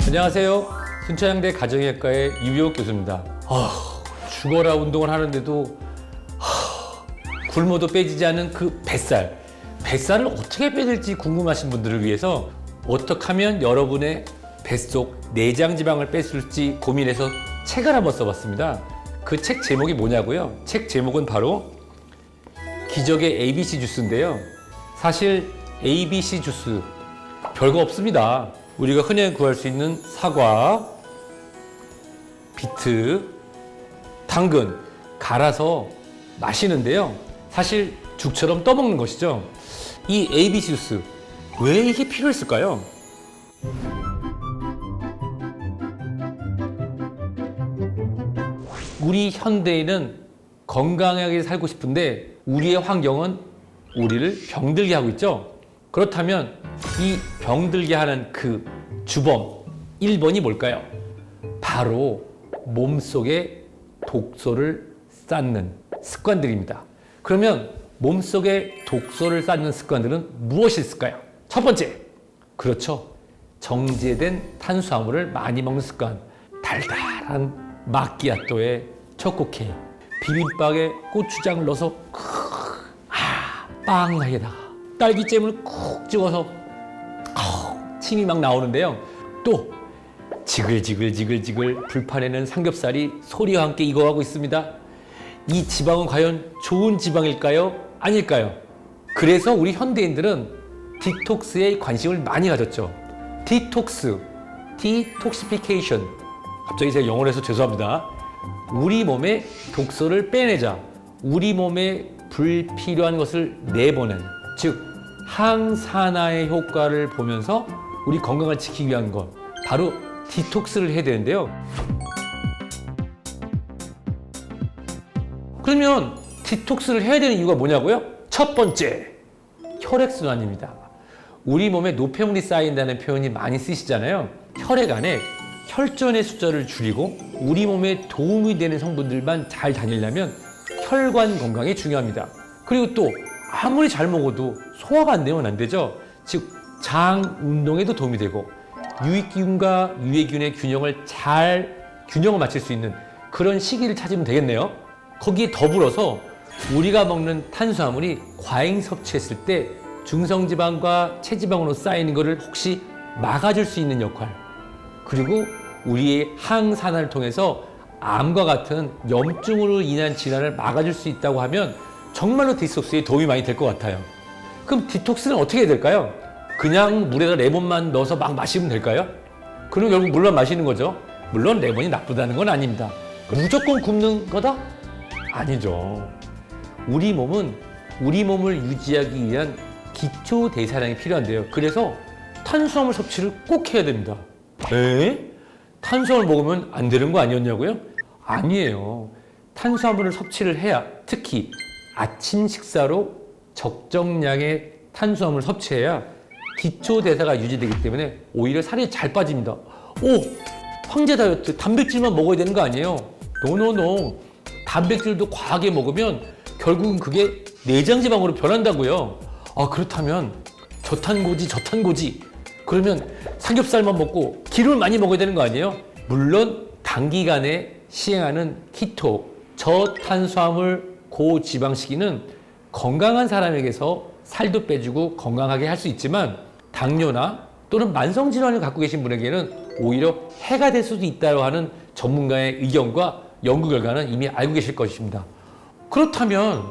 안녕하세요. 순천향대 가정의학과의 유비옥 교수입니다. 죽어라 운동을 하는데도 굶어도 빼지지 않는 그 뱃살. 뱃살을 어떻게 빼질지 궁금하신 분들을 위해서 어떻게 하면 여러분의 뱃속 내장 지방을 뺐을지 고민해서 책을 한번 써봤습니다. 그 책 제목이 뭐냐고요? 책 제목은 바로 기적의 ABC 주스인데요. 사실 ABC 주스 별거 없습니다. 우리가 흔히 구할 수 있는 사과, 비트, 당근 갈아서 마시는데요. 사실 죽처럼 떠먹는 것이죠. 이 ABC 주스 왜 이게 필요했을까요? 우리 현대인은 건강하게 살고 싶은데 우리의 환경은 우리를 병들게 하고 있죠. 그렇다면 이 병들게 하는 그 주범 1번이 뭘까요? 바로 몸속에 독소를 쌓는 습관들입니다. 그러면 몸속에 독소를 쌓는 습관들은 무엇이 있을까요? 첫 번째, 그렇죠. 정제된 탄수화물을 많이 먹는 습관. 달달한 마끼아또에 초코케이크, 비빔밥에 고추장을 넣어서 빵에다가 딸기잼을 쿡 찍어서 침이 막 나오는데요. 또 지글지글 불판에는 삼겹살이 소리와 함께 익어가고 있습니다. 이 지방은 과연 좋은 지방일까요? 아닐까요? 그래서 우리 현대인들은 디톡스에 관심을 많이 가졌죠. 디톡스, 디톡시피케이션. 갑자기 제가 영어로 해서 죄송합니다. 우리 몸에 독소를 빼내자. 우리 몸에 불필요한 것을 내보내는, 즉 항산화의 효과를 보면서 우리 건강을 지키기 위한 것, 바로 디톡스를 해야 되는데요. 그러면 디톡스를 해야 되는 이유가 뭐냐고요? 첫 번째, 혈액순환입니다. 우리 몸에 노폐물이 쌓인다는 표현이 많이 쓰시잖아요. 혈액 안에 혈전의 숫자를 줄이고 우리 몸에 도움이 되는 성분들만 잘 다니려면 혈관 건강이 중요합니다. 그리고 또 아무리 잘 먹어도 소화가 안 되면 안 되죠. 즉 장 운동에도 도움이 되고 유익균과 유해균의 균형을 맞출 수 있는 그런 시기를 찾으면 되겠네요. 거기에 더불어서 우리가 먹는 탄수화물이 과잉 섭취했을 때 중성지방과 체지방으로 쌓이는 것을 혹시 막아줄 수 있는 역할, 그리고 우리의 항산화를 통해서 암과 같은 염증으로 인한 질환을 막아줄 수 있다고 하면 정말로 디톡스에 도움이 많이 될 것 같아요. 그럼 디톡스는 어떻게 해야 될까요? 그냥 물에다 레몬만 넣어서 막 마시면 될까요? 그럼 결국 물만 마시는 거죠. 물론 레몬이 나쁘다는 건 아닙니다. 무조건 굶는 거다? 아니죠. 우리 몸은 우리 몸을 유지하기 위한 기초 대사량이 필요한데요. 그래서 탄수화물 섭취를 꼭 해야 됩니다. 탄수화물 먹으면 안 되는 거 아니었냐고요? 아니에요. 탄수화물을 섭취를 해야, 특히 아침 식사로 적정량의 탄수화물을 섭취해야 기초 대사가 유지되기 때문에 오히려 살이 잘 빠집니다. 황제 다이어트 단백질만 먹어야 되는 거 아니에요? 노노노. 단백질도 과하게 먹으면 결국은 그게 내장 지방으로 변한다고요. 그렇다면 저탄고지 그러면 삼겹살만 먹고 기름을 많이 먹어야 되는 거 아니에요? 물론 단기간에 시행하는 키토, 저탄수화물 고지방식이는 건강한 사람에게서 살도 빼주고 건강하게 할 수 있지만 당뇨나 또는 만성질환을 갖고 계신 분에게는 오히려 해가 될 수도 있다고 하는 전문가의 의견과 연구 결과는 이미 알고 계실 것입니다. 그렇다면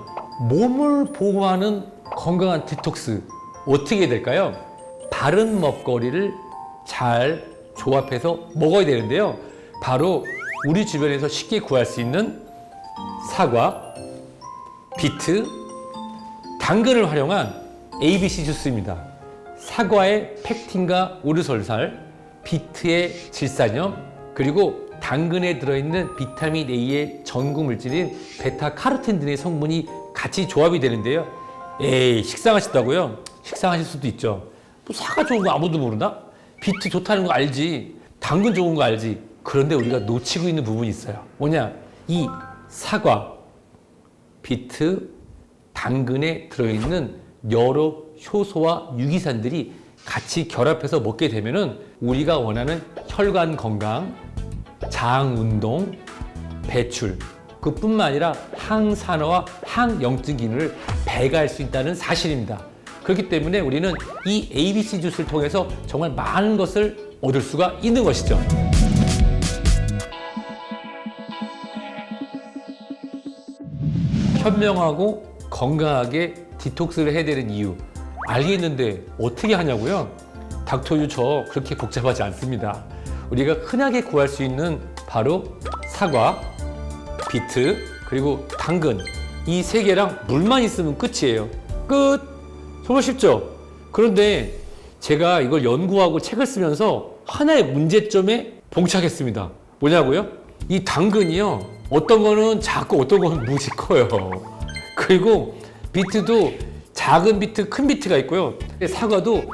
몸을 보호하는 건강한 디톡스 어떻게 해야 될까요? 바른 먹거리를 잘 조합해서 먹어야 되는데요. 바로 우리 주변에서 쉽게 구할 수 있는 사과, 비트, 당근을 활용한 ABC 주스입니다. 사과의 펙틴과 오르솔살, 비트의 질산염, 그리고 당근에 들어있는 비타민 A의 전구 물질인 베타카로틴 등의 성분이 같이 조합이 되는데요. 식상하시다고요? 식상하실 수도 있죠. 사과 좋은 거 아무도 모르나? 비트 좋다는 거 알지. 당근 좋은 거 알지. 그런데 우리가 놓치고 있는 부분이 있어요. 뭐냐? 이 사과, 비트, 당근에 들어있는 여러 효소와 유기산들이 같이 결합해서 먹게 되면은 우리가 원하는 혈관 건강, 장 운동, 배출, 그뿐만 아니라 항산화와 항염증 기능을 배가할 수 있다는 사실입니다. 그렇기 때문에 우리는 이 ABC 주스를 통해서 정말 많은 것을 얻을 수가 있는 것이죠. 현명하고 건강하게 디톡스를 해야 되는 이유 알겠는데 어떻게 하냐고요? 닥터유 저 그렇게 복잡하지 않습니다. 우리가 흔하게 구할 수 있는 바로 사과, 비트, 그리고 당근 이 세 개랑 물만 있으면 끝이에요. 끝! 정말 쉽죠? 그런데 제가 이걸 연구하고 책을 쓰면서 하나의 문제점에 봉착했습니다. 뭐냐고요? 이 당근이요. 어떤 거는 작고 어떤 거는 무지 커요. 그리고 비트도 작은 비트, 큰 비트가 있고요. 사과도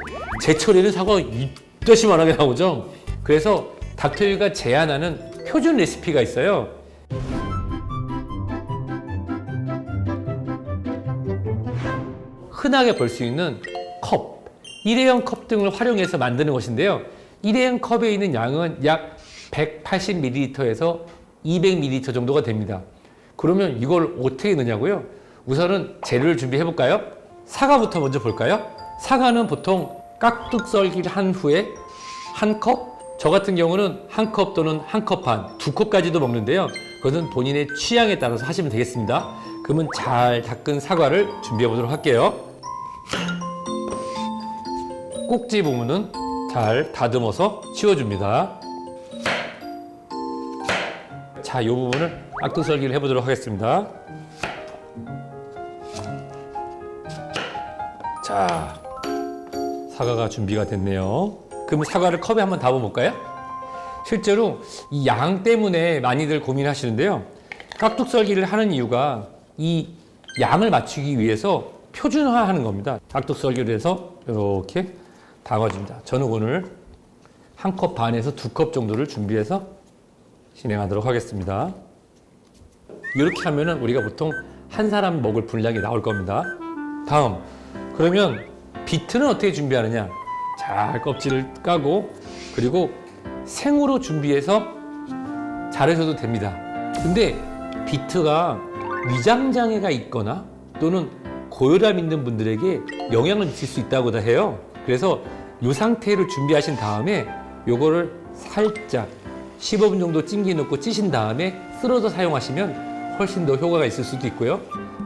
제철에는 사과가 이따시만하게 나오죠. 그래서 닥터유가 제안하는 표준 레시피가 있어요. 흔하게 볼 수 있는 컵, 일회용 컵 등을 활용해서 만드는 것인데요. 일회용 컵에 있는 양은 약 180ml에서 200ml 정도가 됩니다. 그러면 이걸 어떻게 넣냐고요? 우선은 재료를 준비해 볼까요? 사과부터 먼저 볼까요? 사과는 보통 깍둑 썰기를 한 후에 한 컵, 저 같은 경우는 한 컵 또는 한 컵 반, 두 컵까지도 먹는데요. 그것은 본인의 취향에 따라서 하시면 되겠습니다. 그러면 잘 닦은 사과를 준비해 보도록 할게요. 꼭지 부분은 잘 다듬어서 치워줍니다. 자, 이 부분을 깍둑 썰기를 해보도록 하겠습니다. 자, 사과가 준비가 됐네요. 그럼 사과를 컵에 한번 담아볼까요? 실제로 이 양 때문에 많이들 고민하시는데요. 깍둑 썰기를 하는 이유가 이 양을 맞추기 위해서 표준화하는 겁니다. 깍둑 썰기를 해서 이렇게 담아줍니다. 저는 오늘 한 컵 반에서 두 컵 정도를 준비해서 진행하도록 하겠습니다. 이렇게 하면은 우리가 보통 한 사람 먹을 분량이 나올 겁니다. 다음, 그러면 비트는 어떻게 준비하느냐? 잘 껍질을 까고 그리고 생으로 준비해서 자르셔도 됩니다. 근데 비트가 위장장애가 있거나 또는 고혈압 있는 분들에게 영향을 미칠 수 있다고 해요. 그래서 이 상태로 준비하신 다음에 요거를 살짝 15분 정도 찜기에 넣고 찌신 다음에 쓸어서 사용하시면 훨씬 더 효과가 있을 수도 있고요.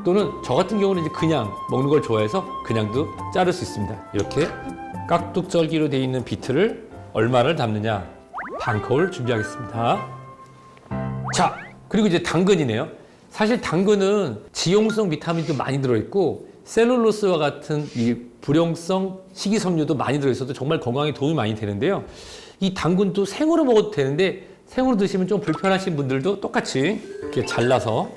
또는 저 같은 경우는 이제 그냥 먹는 걸 좋아해서 그냥도 자를 수 있습니다. 이렇게 깍둑 썰기로 되어 있는 비트를 얼마를 담느냐? 반 컵을 준비하겠습니다. 자, 그리고 이제 당근이네요. 사실 당근은 지용성 비타민도 많이 들어있고 셀룰로스와 같은 이 불용성 식이섬유도 많이 들어있어서 정말 건강에 도움이 많이 되는데요. 이 당근도 생으로 먹어도 되는데 생으로 드시면 좀 불편하신 분들도 똑같이 이렇게 잘라서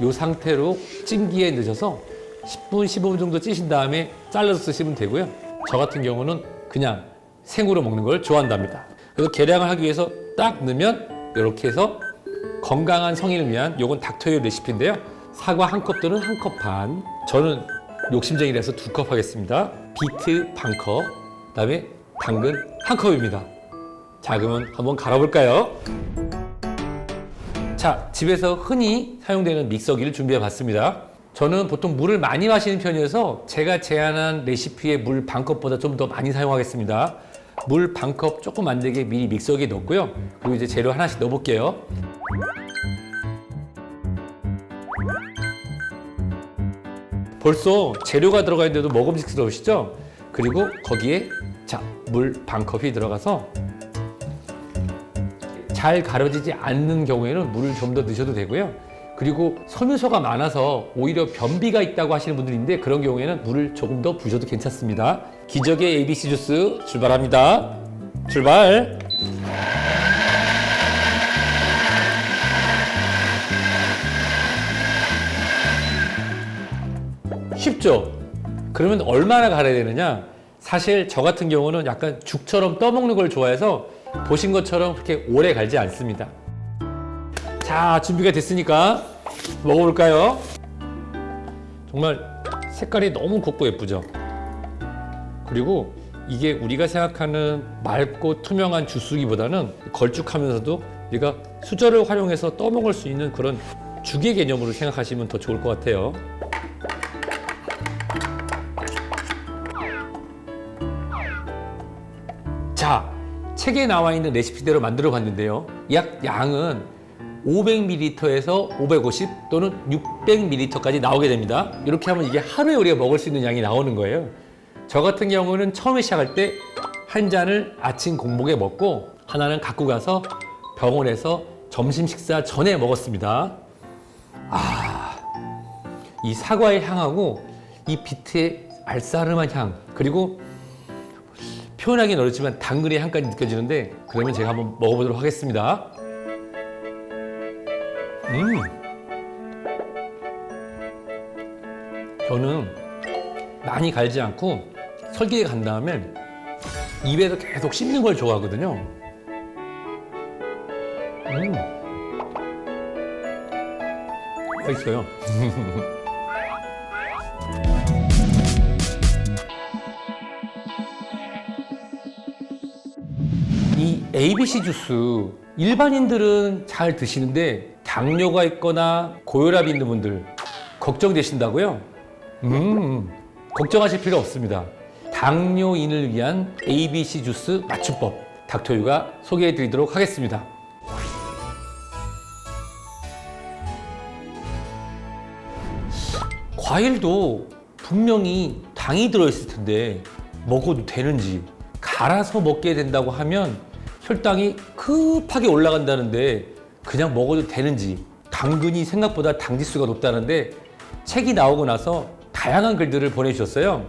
이 상태로 찜기에 넣으셔서 10분, 15분 정도 찌신 다음에 잘라서 쓰시면 되고요. 저 같은 경우는 그냥 생으로 먹는 걸 좋아한답니다. 그래서 계량을 하기 위해서 딱 넣으면 이렇게 해서 건강한 성인을 위한 요건 닥터유 레시피인데요. 사과 한 컵 또는 한 컵 반. 저는 욕심쟁이라서 두 컵 하겠습니다. 비트 반 컵, 그다음에 당근 한 컵입니다. 자, 그러면 한번 갈아볼까요? 자, 집에서 흔히 사용되는 믹서기를 준비해 봤습니다. 저는 보통 물을 많이 마시는 편이어서 제가 제안한 레시피의 물 반 컵보다 좀 더 많이 사용하겠습니다. 물 반 컵 조금 안 되게 미리 믹서기에 넣고요. 그리고 이제 재료 하나씩 넣어볼게요. 벌써 재료가 들어가 있는데도 먹음직스러우시죠? 그리고 거기에 자, 물 반 컵이 들어가서 잘 가려지지 않는 경우에는 물을 좀 더 넣으셔도 되고요. 그리고 섬유소가 많아서 오히려 변비가 있다고 하시는 분들인데 그런 경우에는 물을 조금 더 부으셔도 괜찮습니다. 기적의 ABC 주스 출발합니다. 출발! 쉽죠? 그러면 얼마나 갈아야 되느냐? 사실 저 같은 경우는 약간 죽처럼 떠먹는 걸 좋아해서 보신 것처럼 그렇게 오래 갈지 않습니다. 자, 준비가 됐으니까 먹어볼까요? 정말 색깔이 너무 곱고 예쁘죠? 그리고 이게 우리가 생각하는 맑고 투명한 주스기보다는 걸쭉하면서도 우리가 수저를 활용해서 떠먹을 수 있는 그런 죽의 개념으로 생각하시면 더 좋을 것 같아요. 자, 책에 나와 있는 레시피대로 만들어 봤는데요. 약 양은 500ml에서 550 또는 600ml까지 나오게 됩니다. 이렇게 하면 이게 하루에 우리가 먹을 수 있는 양이 나오는 거예요. 저 같은 경우는 처음에 시작할 때 한 잔을 아침 공복에 먹고 하나는 갖고 가서 병원에서 점심 식사 전에 먹었습니다. 이 사과의 향하고 이 비트의 알싸름한 향, 그리고 표현하기는 어렵지만 당근의 향까지 느껴지는데, 그러면 제가 한번 먹어보도록 하겠습니다. 저는 많이 갈지 않고 설기게 간 다음에 입에서 계속 씹는 걸 좋아하거든요. 맛있어요. 이 ABC 주스 일반인들은 잘 드시는데 당뇨가 있거나 고혈압이 있는 분들 걱정되신다고요? 걱정하실 필요 없습니다. 당뇨인을 위한 ABC 주스 맞춤법 닥터유가 소개해 드리도록 하겠습니다. 과일도 분명히 당이 들어있을 텐데 먹어도 되는지, 갈아서 먹게 된다고 하면 혈당이 급하게 올라간다는데 그냥 먹어도 되는지, 당근이 생각보다 당지수가 높다는데 책이 나오고 나서 다양한 글들을 보내주셨어요.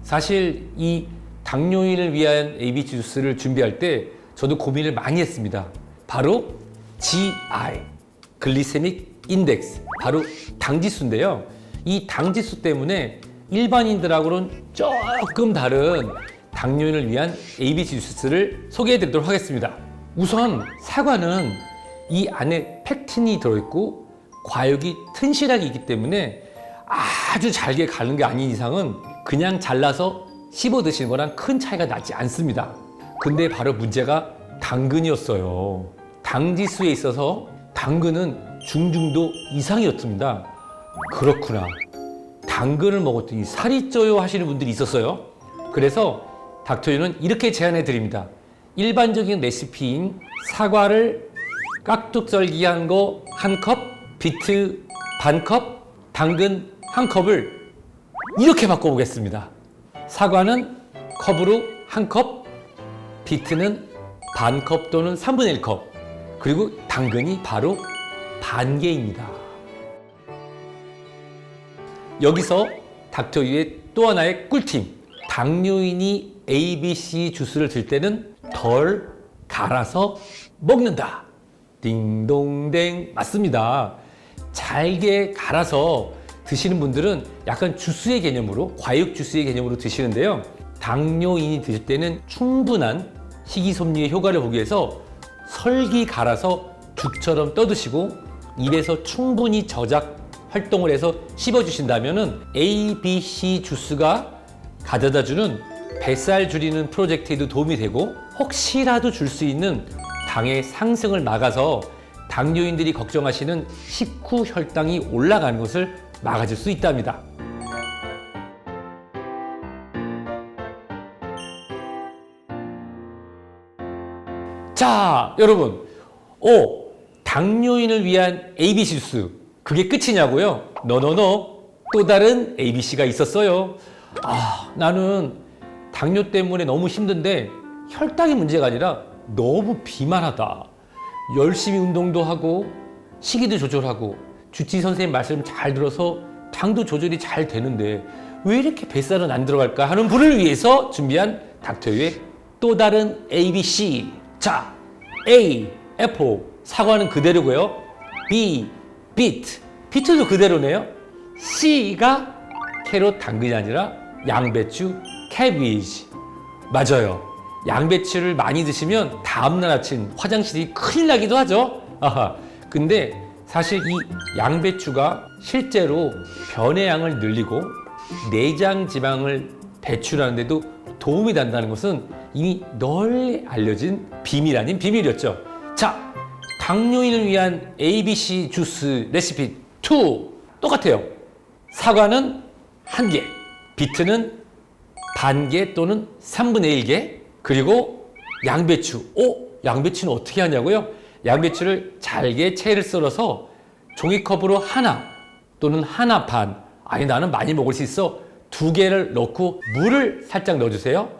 사실 이 당뇨인을 위한 ABC 주스를 준비할 때 저도 고민을 많이 했습니다. 바로 GI, 글리세믹 인덱스, 바로 당지수인데요. 이 당지수 때문에 일반인들하고는 조금 다른 당뇨인을 위한 ABC 주스를 소개해 드리도록 하겠습니다. 우선 사과는 이 안에 팩틴이 들어있고 과육이 튼실하게 있기 때문에 아주 잘게 가는 게 아닌 이상은 그냥 잘라서 씹어 드시는 거랑 큰 차이가 나지 않습니다. 근데 바로 문제가 당근이었어요. 당지수에 있어서 당근은 중중도 이상이었습니다. 그렇구나, 당근을 먹었더니 살이 쪄요 하시는 분들이 있었어요. 그래서 닥터유는 이렇게 제안해 드립니다. 일반적인 레시피인 사과를 깍둑 썰기한 거 한 컵, 비트 반 컵, 당근 한 컵을 이렇게 바꿔보겠습니다. 사과는 컵으로 한 컵, 비트는 반 컵 또는 3분의 1컵, 그리고 당근이 바로 반 개입니다. 여기서 닥터유의 또 하나의 꿀팁, 당뇨인이 ABC 주스를 들 때는 덜 갈아서 먹는다. 딩동댕, 맞습니다. 잘게 갈아서 드시는 분들은 약간 주스의 개념으로, 과육 주스의 개념으로 드시는데요. 당뇨인이 드실 때는 충분한 식이섬유의 효과를 보기 위해서 설기 갈아서 죽처럼 떠드시고 입에서 충분히 저작 활동을 해서 씹어주신다면 ABC 주스가 가져다주는 뱃살 줄이는 프로젝트에도 도움이 되고, 혹시라도 줄 수 있는 당의 상승을 막아서 당뇨인들이 걱정하시는 식후 혈당이 올라가는 것을 막아줄 수 있답니다. 자, 여러분, 당뇨인을 위한 ABC 주스, 그게 끝이냐고요? 노노노, 또 다른 ABC가 있었어요. 나는 당뇨 때문에 너무 힘든데 혈당이 문제가 아니라 너무 비만하다. 열심히 운동도 하고 식이도 조절하고 주치 선생님 말씀 잘 들어서 당도 조절이 잘 되는데 왜 이렇게 뱃살은 안 들어갈까 하는 분을 위해서 준비한 닥터유의 또 다른 ABC. 자, A, 애플, 사과는 그대로고요. B, 비트도 그대로네요. C가 캐럿, 당근이 아니라 양배추, 캐비지. 맞아요. 양배추를 많이 드시면 다음날 아침 화장실이 큰일 나기도 하죠. 근데 사실 이 양배추가 실제로 변의 양을 늘리고 내장 지방을 배출하는 데도 도움이 된다는 것은 이미 널리 알려진 비밀 아닌 비밀이었죠. 자, 당뇨인을 위한 ABC 주스 레시피 2 똑같아요. 사과는 1개, 비트는 반 개 또는 3분의 1개, 그리고 양배추. 양배추는 어떻게 하냐고요? 양배추를 잘게 채를 썰어서 종이컵으로 하나 또는 하나 반, 아니 나는 많이 먹을 수 있어, 2개를 넣고 물을 살짝 넣어주세요.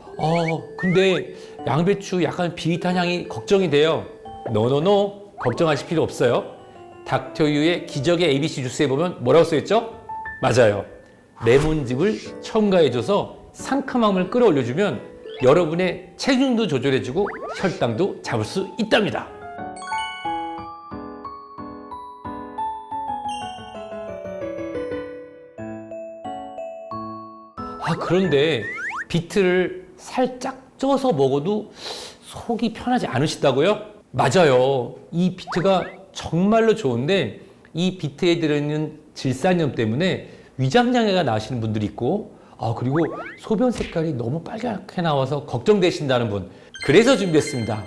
근데 양배추 약간 비릿한 향이 걱정이 돼요. 노노노, 걱정하실 필요 없어요. 닥터유의 기적의 ABC 주스에 보면 뭐라고 써있죠? 맞아요. 레몬즙을 첨가해줘서 상큼함을 끌어올려주면 여러분의 체중도 조절해주고 혈당도 잡을 수 있답니다. 그런데 비트를 살짝 쪄서 먹어도 속이 편하지 않으시다고요? 맞아요. 이 비트가 정말로 좋은데 이 비트에 들어있는 질산염 때문에 위장장애가 나시는 분들이 있고, 그리고 소변 색깔이 너무 빨갛게 나와서 걱정되신다는 분, 그래서 준비했습니다.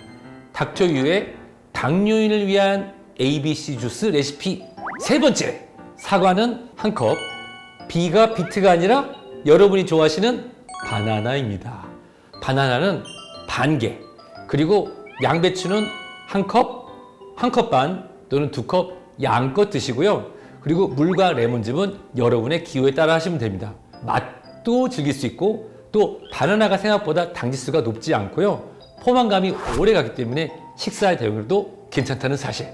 닥터유의 당뇨인을 위한 ABC 주스 레시피 3번째, 사과는 1컵, B가 비트가 아니라 여러분이 좋아하시는 바나나입니다. 바나나는 반 개, 그리고 양배추는 1컵, 1컵 반 또는 2컵 양껏 드시고요. 그리고 물과 레몬즙은 여러분의 기호에 따라 하시면 됩니다. 맛도 즐길 수 있고, 또 바나나가 생각보다 당지수가 높지 않고요. 포만감이 오래 가기 때문에 식사 대용으로도 괜찮다는 사실.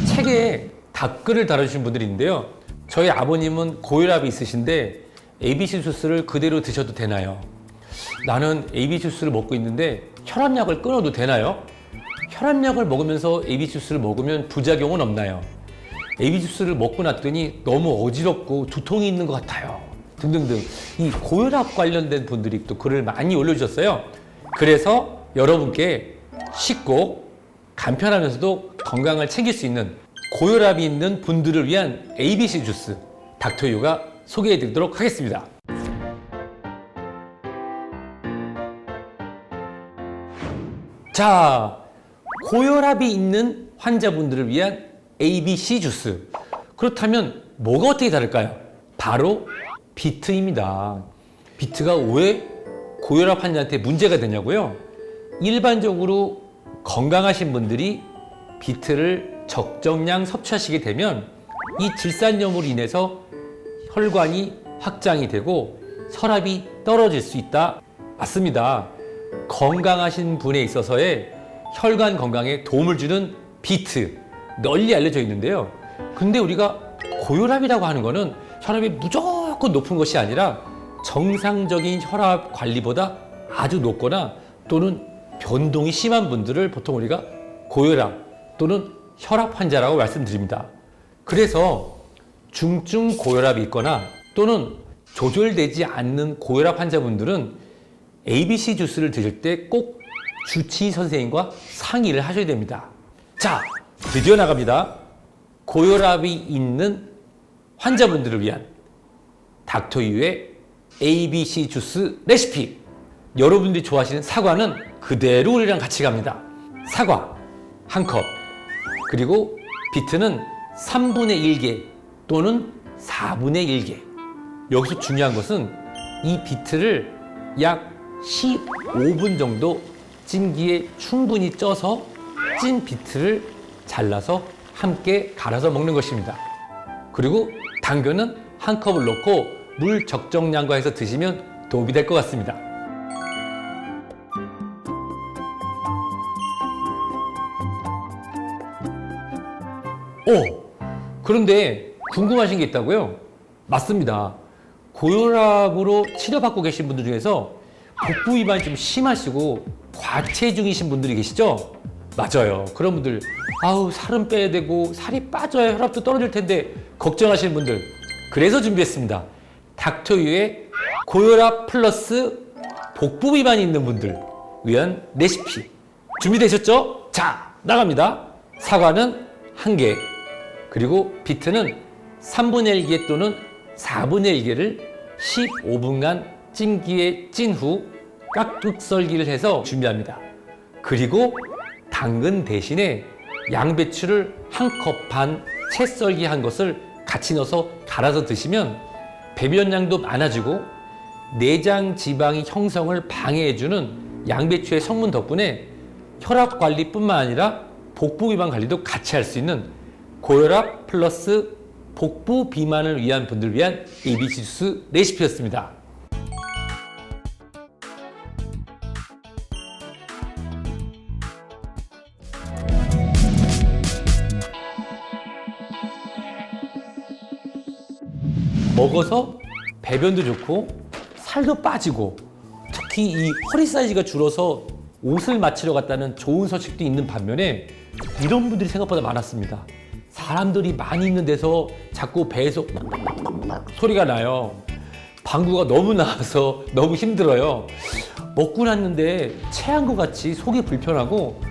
책에 댓글을 달아주신 분들이 있는데요. 저희 아버님은 고혈압이 있으신데 ABC 주스를 그대로 드셔도 되나요? 나는 ABC 주스를 먹고 있는데 혈압약을 끊어도 되나요? 혈압약을 먹으면서 ABC 주스를 먹으면 부작용은 없나요? ABC 주스를 먹고 났더니 너무 어지럽고 두통이 있는 것 같아요. 등등등. 이 고혈압 관련된 분들이 또 글을 많이 올려주셨어요. 그래서 여러분께 쉽고 간편하면서도 건강을 챙길 수 있는 고혈압이 있는 분들을 위한 ABC 주스 닥터유가 소개해 드리도록 하겠습니다. 자, 고혈압이 있는 환자분들을 위한 ABC 주스. 그렇다면 뭐가 어떻게 다를까요? 바로 비트입니다. 비트가 왜 고혈압 환자한테 문제가 되냐고요? 일반적으로 건강하신 분들이 비트를 적정량 섭취하시게 되면 이 질산염으로 인해서 혈관이 확장이 되고 혈압이 떨어질 수 있다. 맞습니다. 건강하신 분에 있어서의 혈관 건강에 도움을 주는 비트, 널리 알려져 있는데요. 근데 우리가 고혈압이라고 하는 거는 혈압이 무조건 높은 것이 아니라 정상적인 혈압 관리보다 아주 높거나 또는 변동이 심한 분들을 보통 우리가 고혈압 또는 혈압 환자라고 말씀드립니다. 그래서 중증 고혈압이 있거나 또는 조절되지 않는 고혈압 환자분들은 ABC 주스를 드실 때 꼭 주치의 선생님과 상의를 하셔야 됩니다. 자, 드디어 나갑니다. 고혈압이 있는 환자분들을 위한 닥터유의 ABC 주스 레시피. 여러분들이 좋아하시는 사과는 그대로 우리랑 같이 갑니다. 사과 1컵, 그리고 비트는 3분의 1개 또는 4분의 1개. 여기서 중요한 것은 이 비트를 약 15분 정도 찜기에 충분히 쪄서 찐 비트를 잘라서 함께 갈아서 먹는 것입니다. 그리고 당근은 1컵을 넣고 물 적정량과 해서 드시면 도움이 될 것 같습니다. 그런데 궁금하신 게 있다고요? 맞습니다. 고혈압으로 치료받고 계신 분들 중에서 복부 위반이 좀 심하시고 과체중이신 분들이 계시죠? 맞아요. 그런 분들, 살은 빼야 되고 살이 빠져야 혈압도 떨어질 텐데 걱정하시는 분들, 그래서 준비했습니다. 닥터유의 고혈압 플러스 복부 위반이 있는 분들 위한 레시피. 준비되셨죠? 자, 나갑니다. 사과는 1개, 그리고 비트는 3분의 1개 또는 4분의 1개를 15분간 찜기에 찐 후 깍둑 썰기를 해서 준비합니다. 그리고 당근 대신에 양배추를 1컵 반 채 썰기 한 것을 같이 넣어서 갈아서 드시면 배변량도 많아지고 내장 지방의 형성을 방해해주는 양배추의 성분 덕분에 혈압 관리뿐만 아니라 복부 비만 관리도 같이 할 수 있는 고혈압 플러스 복부 비만을 위한 분들을 위한 ABC 주스 레시피였습니다. 먹어서 배변도 좋고 살도 빠지고 특히 이 허리 사이즈가 줄어서 옷을 맞추러 갔다는 좋은 소식도 있는 반면에 이런 분들이 생각보다 많았습니다. 사람들이 많이 있는 데서 자꾸 배에서 소리가 나요. 방구가 너무 나와서 너무 힘들어요. 먹고 났는데 체한 것 같이 속이 불편하고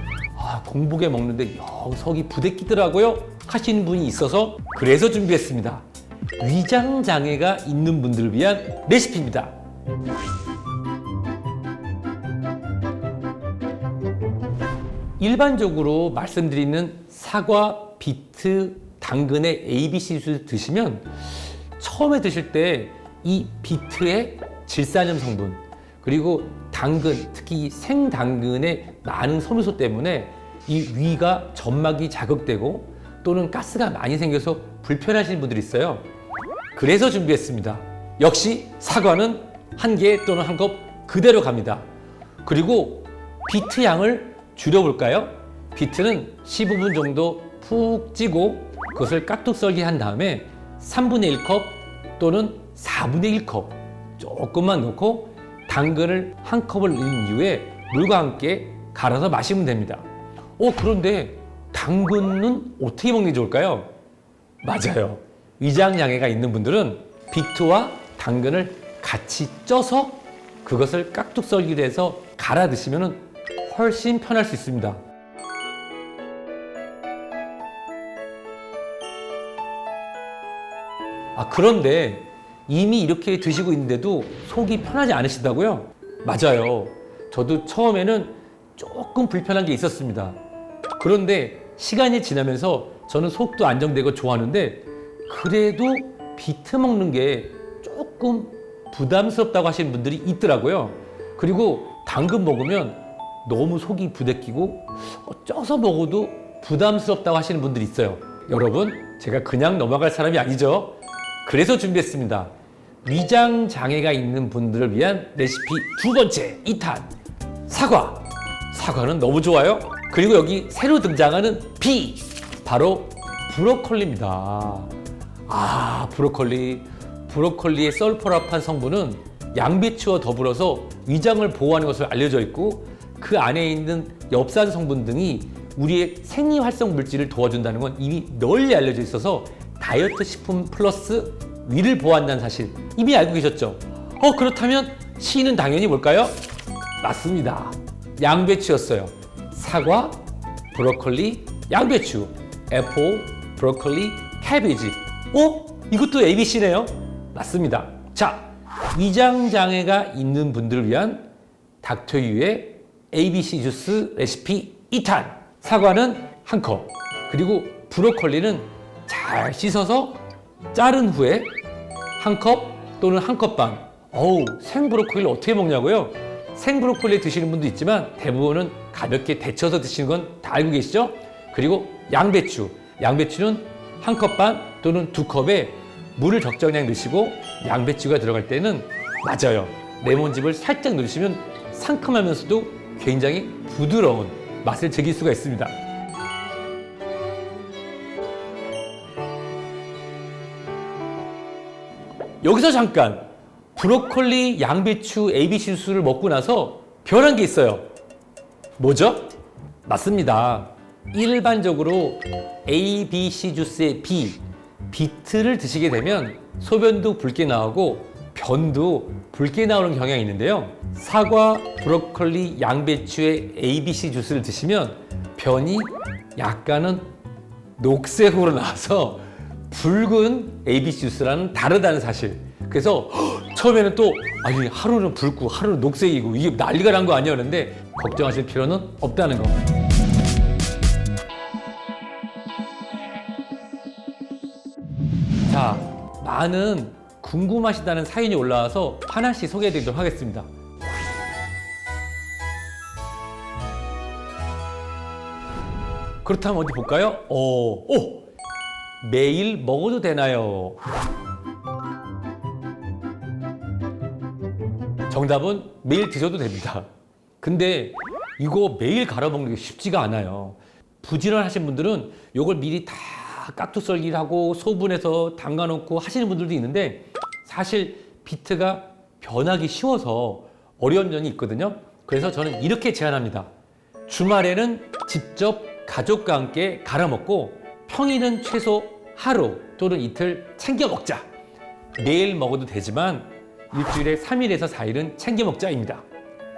공복에 먹는데 속이 부대끼더라고요 하시는 분이 있어서 그래서 준비했습니다. 위장 장애가 있는 분들을 위한 레시피입니다. 일반적으로 말씀드리는 사과, 비트, 당근의 ABC 주스 드시면 처음에 드실 때 이 비트의 질산염 성분 그리고 당근, 특히 생당근의 많은 섬유소 때문에 이 위가 점막이 자극되고 또는 가스가 많이 생겨서 불편하신 분들이 있어요. 그래서 준비했습니다. 역시 사과는 1개 또는 1컵 그대로 갑니다. 그리고 비트 양을 줄여볼까요? 비트는 15분 정도 푹 찌고 그것을 깍둑 썰기 한 다음에 3분의 1컵 또는 4분의 1컵 조금만 넣고 당근을 1컵을 넣은 이후에 물과 함께 갈아서 마시면 됩니다. 그런데 당근은 어떻게 먹는 게 좋을까요? 맞아요. 위장 장애가 있는 분들은 비트와 당근을 같이 쪄서 그것을 깍둑 썰기를 해서 갈아 드시면 훨씬 편할 수 있습니다. 그런데 이미 이렇게 드시고 있는데도 속이 편하지 않으시다고요? 맞아요. 저도 처음에는 조금 불편한 게 있었습니다. 그런데 시간이 지나면서 저는 속도 안정되고 좋아하는데 그래도 비트 먹는 게 조금 부담스럽다고 하시는 분들이 있더라고요. 그리고 당근 먹으면 너무 속이 부대끼고 쪄서 먹어도 부담스럽다고 하시는 분들이 있어요. 여러분, 제가 그냥 넘어갈 사람이 아니죠. 그래서 준비했습니다. 위장 장애가 있는 분들을 위한 레시피 2번째 2탄 사과. 사과는 너무 좋아요. 그리고 여기 새로 등장하는 B, 바로 브로콜리입니다. 브로콜리의 설포라판 성분은 양배추와 더불어서 위장을 보호하는 것으로 알려져 있고 그 안에 있는 엽산 성분 등이 우리의 생리활성 물질을 도와준다는 건 이미 널리 알려져 있어서 다이어트 식품 플러스 위를 보호한다는 사실 이미 알고 계셨죠? 그렇다면 C는 당연히 뭘까요? 맞습니다. 양배추였어요. 사과, 브로콜리, 양배추, 애플, 브로콜리, 캐비지. 이것도 ABC네요. 맞습니다. 자, 위장 장애가 있는 분들을 위한 닥터유의 ABC 주스 레시피 2탄. 사과는 1컵, 그리고 브로콜리는 잘 씻어서 자른 후에 1컵 또는 1컵 반. 생브로콜리를 어떻게 먹냐고요? 생브로콜리 드시는 분도 있지만 대부분은 가볍게 데쳐서 드시는 건 다 알고 계시죠? 그리고 양배추는 1컵 반 또는 2컵에 물을 적정량 넣으시고 양배추가 들어갈 때는 맞아요. 레몬즙을 살짝 넣으시면 상큼하면서도 굉장히 부드러운 맛을 즐길 수가 있습니다. 여기서 잠깐 브로콜리, 양배추, ABC 주스를 먹고 나서 변한 게 있어요. 뭐죠? 맞습니다. 일반적으로 ABC 주스의 B, 비트를 드시게 되면 소변도 붉게 나오고 변도 붉게 나오는 경향이 있는데요. 사과, 브로콜리, 양배추의 ABC 주스를 드시면 변이 약간은 녹색으로 나와서 붉은 ABC 주스랑은 다르다는 사실. 그래서 처음에는 또 아니 하루는 붉고 하루는 녹색이고 이게 난리가 난 거 아니야 그런데 걱정하실 필요는 없다는 거. 자, 많은 궁금하시다는 사연이 올라와서 하나씩 소개해드리도록 하겠습니다. 그렇다면 어디 볼까요? 매일 먹어도 되나요? 정답은 매일 드셔도 됩니다. 근데 이거 매일 갈아 먹는 게 쉽지가 않아요. 부지런하신 분들은 이걸 미리 다 깍두썰기를 하고 소분해서 담가놓고 하시는 분들도 있는데 사실 비트가 변하기 쉬워서 어려운 점이 있거든요. 그래서 저는 이렇게 제안합니다. 주말에는 직접 가족과 함께 갈아 먹고 평일은 최소 하루 또는 이틀 챙겨 먹자. 매일 먹어도 되지만 일주일에 3일에서 4일은 챙겨 먹자입니다.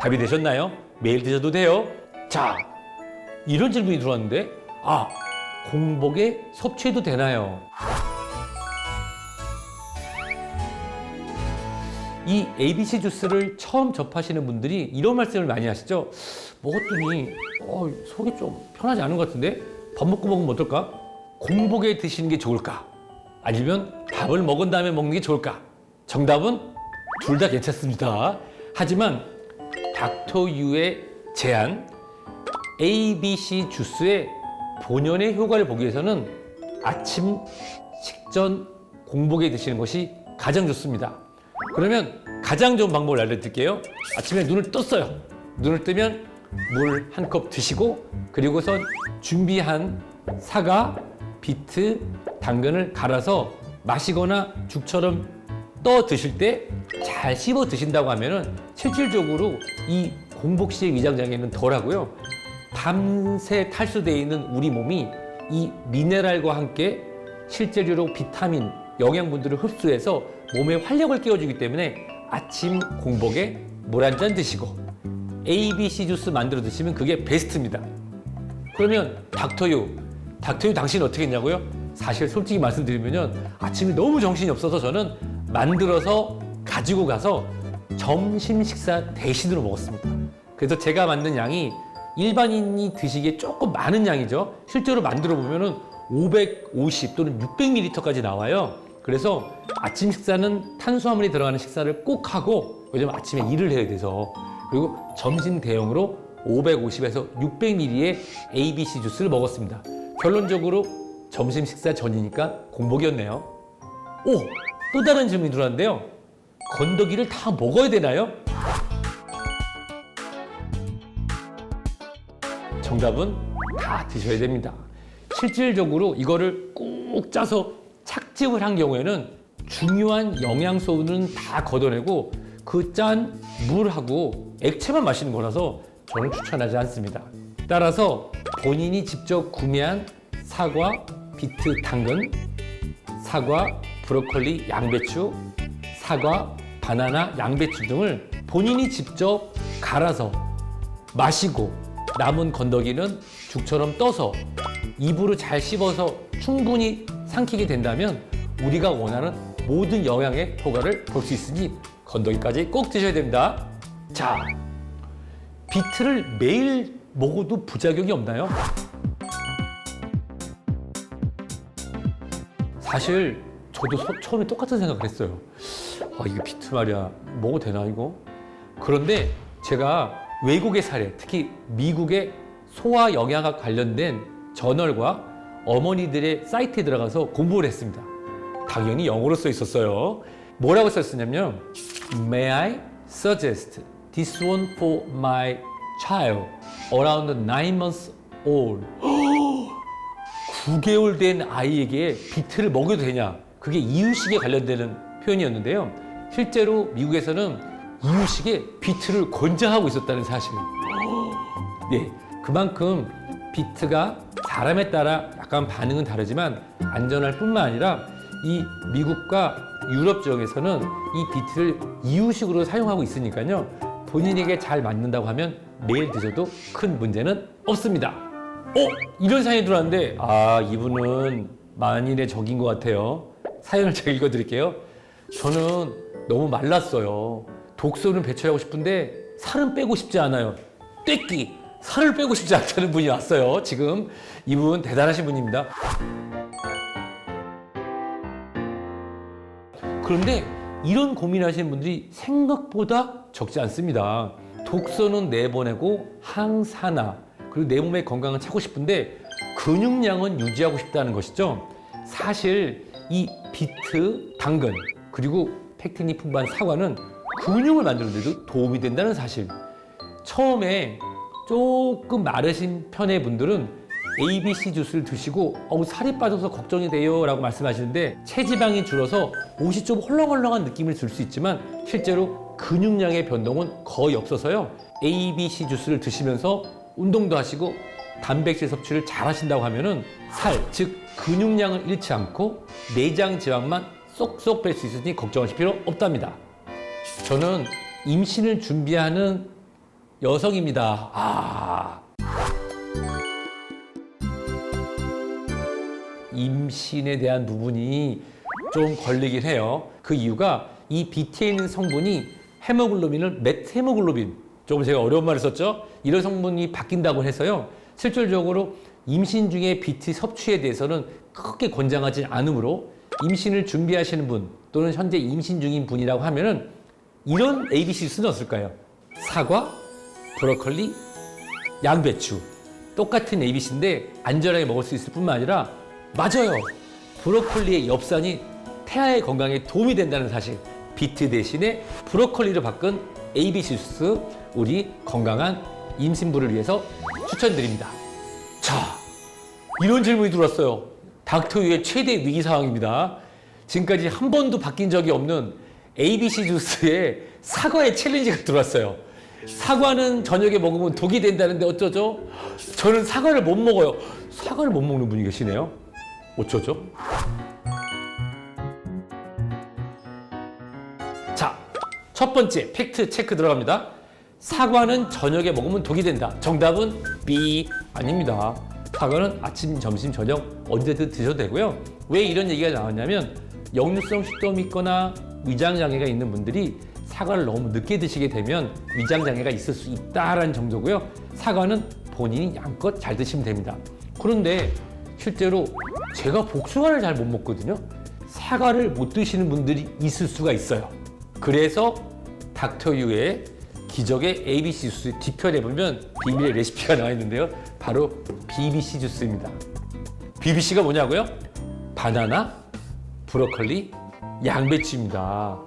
답이 되셨나요? 매일 드셔도 돼요. 자, 이런 질문이 들어왔는데 공복에 섭취해도 되나요? 이 ABC 주스를 처음 접하시는 분들이 이런 말씀을 많이 하시죠. 먹었더니 속이 좀 편하지 않은 것 같은데 밥 먹고 먹으면 어떨까? 공복에 드시는 게 좋을까? 아니면 밥을 먹은 다음에 먹는 게 좋을까? 정답은 둘 다 괜찮습니다. 하지만 닥터유의 제안 ABC 주스의 본연의 효과를 보기 위해서는 아침 식전 공복에 드시는 것이 가장 좋습니다. 그러면 가장 좋은 방법을 알려드릴게요. 아침에 눈을 떴어요. 눈을 뜨면 물 한 컵 드시고 그리고선 준비한 사과, 비트, 당근을 갈아서 마시거나 죽처럼 떠 드실 때 잘 씹어 드신다고 하면은 실질적으로 이 공복 시의 위장장애는 덜하고요. 밤새 탈수되어 있는 우리 몸이 이 미네랄과 함께 실제로 비타민, 영양분들을 흡수해서 몸의 활력을 깨워주기 때문에 아침 공복에 물 한 잔 드시고 ABC 주스 만들어 드시면 그게 베스트입니다. 그러면 닥터유 당신 어떻게 했냐고요? 사실 솔직히 말씀드리면요. 아침에 너무 정신이 없어서 저는 만들어서 가지고 가서 점심 식사 대신으로 먹었습니다. 그래서 제가 만든 양이 일반인이 드시기에 조금 많은 양이죠. 실제로 만들어 보면은 550 또는 600ml까지 나와요. 그래서 아침 식사는 탄수화물이 들어가는 식사를 꼭 하고 왜냐면 아침에 일을 해야 돼서 그리고 점심 대용으로 550에서 600ml의 ABC 주스를 먹었습니다. 결론적으로 점심 식사 전이니까 공복이었네요. 또 다른 질문이 들어왔는데요. 건더기를 다 먹어야 되나요? 정답은 다 드셔야 됩니다. 실질적으로 이거를 꾹 짜서 착즙을 한 경우에는 중요한 영양소는 다 걷어내고 그 짠 물하고 액체만 마시는 거라서 저는 추천하지 않습니다. 따라서 본인이 직접 구매한 사과, 비트, 당근, 사과, 브로콜리, 양배추, 사과, 바나나, 양배추 등을 본인이 직접 갈아서 마시고 남은 건더기는 죽처럼 떠서 입으로 잘 씹어서 충분히 삼키게 된다면 우리가 원하는 모든 영양의 효과를 볼 수 있으니 건더기까지 꼭 드셔야 됩니다. 자, 비트를 매일 먹어도 부작용이 없나요? 사실 저도 처음에 똑같은 생각을 했어요. 이게 비트 말이야 먹어도 되나 이거? 그런데 제가 외국의 사례, 특히 미국의 소화 영양학 관련된 저널과 어머니들의 사이트에 들어가서 공부를 했습니다. 당연히 영어로 써 있었어요. 뭐라고 썼었냐면 May I suggest this one for my child around 9 months old. 9개월 된 아이에게 비트를 먹여도 되냐? 그게 이유식에 관련되는 표현이었는데요. 실제로 미국에서는 이유식에 비트를 권장하고 있었다는 사실. 네, 그만큼 비트가 사람에 따라 약간 반응은 다르지만 안전할 뿐만 아니라 이 미국과 유럽 지역에서는 이 비트를 이유식으로 사용하고 있으니까요. 본인에게 잘 맞는다고 하면 매일 드셔도 큰 문제는 없습니다. 이런 사연이 들어왔는데 이분은 만인의 적인 것 같아요. 사연을 제가 읽어드릴게요. 저는 너무 말랐어요. 독소는 배출하고 싶은데 살은 빼고 싶지 않아요. 떼끼 살을 빼고 싶지 않다는 분이 왔어요. 지금 이분 대단하신 분입니다. 그런데 이런 고민하시는 분들이 생각보다 적지 않습니다. 독소는 내보내고 항산화 그리고 내 몸의 건강을 찾고 싶은데 근육량은 유지하고 싶다는 것이죠. 사실 이 비트, 당근 그리고 팩틴이 풍부한 사과는 근육을 만드는 데도 도움이 된다는 사실. 처음에 조금 마르신 편의 분들은 ABC 주스를 드시고 살이 빠져서 걱정이 돼요 라고 말씀하시는데 체지방이 줄어서 옷이 좀 헐렁헐렁한 느낌을 줄 수 있지만 실제로 근육량의 변동은 거의 없어서요. ABC 주스를 드시면서 운동도 하시고 단백질 섭취를 잘 하신다고 하면은 살, 즉 근육량을 잃지 않고 내장 지방만 쏙쏙 뺄 수 있으니 걱정하실 필요 없답니다. 저는 임신을 준비하는 여성입니다. 임신에 대한 부분이 좀 걸리긴 해요. 그 이유가 이 비트에 있는 성분이 헤모글로빈을 메the모글로빈, 조금 제가 어려운 말을 썼죠? 이런 성분이 바뀐다고 해서요. 실질적으로 임신 중에 비트 섭취에 대해서는 크게 권장하지 않으므로 임신을 준비하시는 분 또는 현재 임신 중인 분이라고 하면은 이런 ABC 주스는 없을까요? 사과, 브로콜리, 양배추. 똑같은 ABC인데 안전하게 먹을 수 있을 뿐만 아니라 맞아요. 브로콜리의 엽산이 태아의 건강에 도움이 된다는 사실. 비트 대신에 브로콜리로 바꾼 ABC 주스 우리 건강한 임신부를 위해서 추천드립니다. 자, 이런 질문이 들어왔어요. 닥터유의 최대 위기 상황입니다. 지금까지 한 번도 바뀐 적이 없는 ABC 주스에 사과의 챌린지가 들어왔어요. 사과는 저녁에 먹으면 독이 된다는데 어쩌죠? 저는 사과를 못 먹어요. 사과를 못 먹는 분이 계시네요. 어쩌죠? 자, 첫 번째 팩트 체크 들어갑니다. 사과는 저녁에 먹으면 독이 된다. 정답은 B 아닙니다. 사과는 아침, 점심, 저녁 언제든 드셔도 되고요. 왜 이런 얘기가 나왔냐면 역류성 식도염이 있거나 위장장애가 있는 분들이 사과를 너무 늦게 드시게 되면 위장장애가 있을 수 있다라는 정도고요. 사과는 본인이 양껏 잘 드시면 됩니다. 그런데 실제로 제가 복숭아를 잘 못 먹거든요. 사과를 못 드시는 분들이 있을 수가 있어요. 그래서 닥터유의 기적의 ABC 주스 뒤편에 보면 비밀의 레시피가 나와 있는데요. 바로 BBC 주스입니다. BBC가 뭐냐고요? 바나나, 브로콜리, 양배추입니다.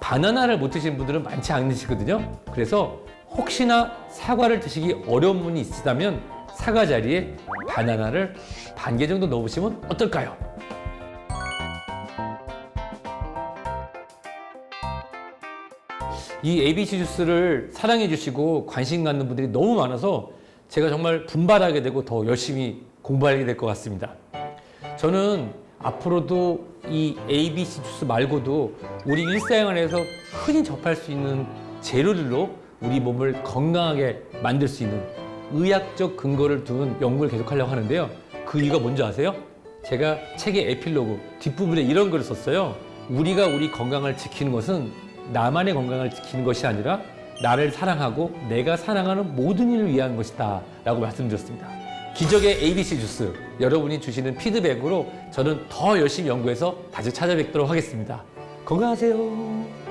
바나나를 못 드시는 분들은 많지 않으시거든요. 그래서 혹시나 사과를 드시기 어려운 분이 있으시다면 사과 자리에 바나나를 반 개 정도 넣어보시면 어떨까요? 이 ABC 주스를 사랑해 주시고 관심 갖는 분들이 너무 많아서 제가 정말 분발하게 되고 더 열심히 공부하게 될 것 같습니다. 저는 앞으로도 이 ABC 주스 말고도 우리 일상생활에서 흔히 접할 수 있는 재료들로 우리 몸을 건강하게 만들 수 있는 의학적 근거를 둔 연구를 계속하려고 하는데요. 그 이유가 뭔지 아세요? 제가 책의 에필로그 뒷부분에 이런 글을 썼어요. 우리가 우리 건강을 지키는 것은 나만의 건강을 지키는 것이 아니라 나를 사랑하고 내가 사랑하는 모든 이를 위한 것이다 라고 말씀드렸습니다. 기적의 ABC 주스, 여러분이 주시는 피드백으로 저는 더 열심히 연구해서 다시 찾아뵙도록 하겠습니다. 건강하세요.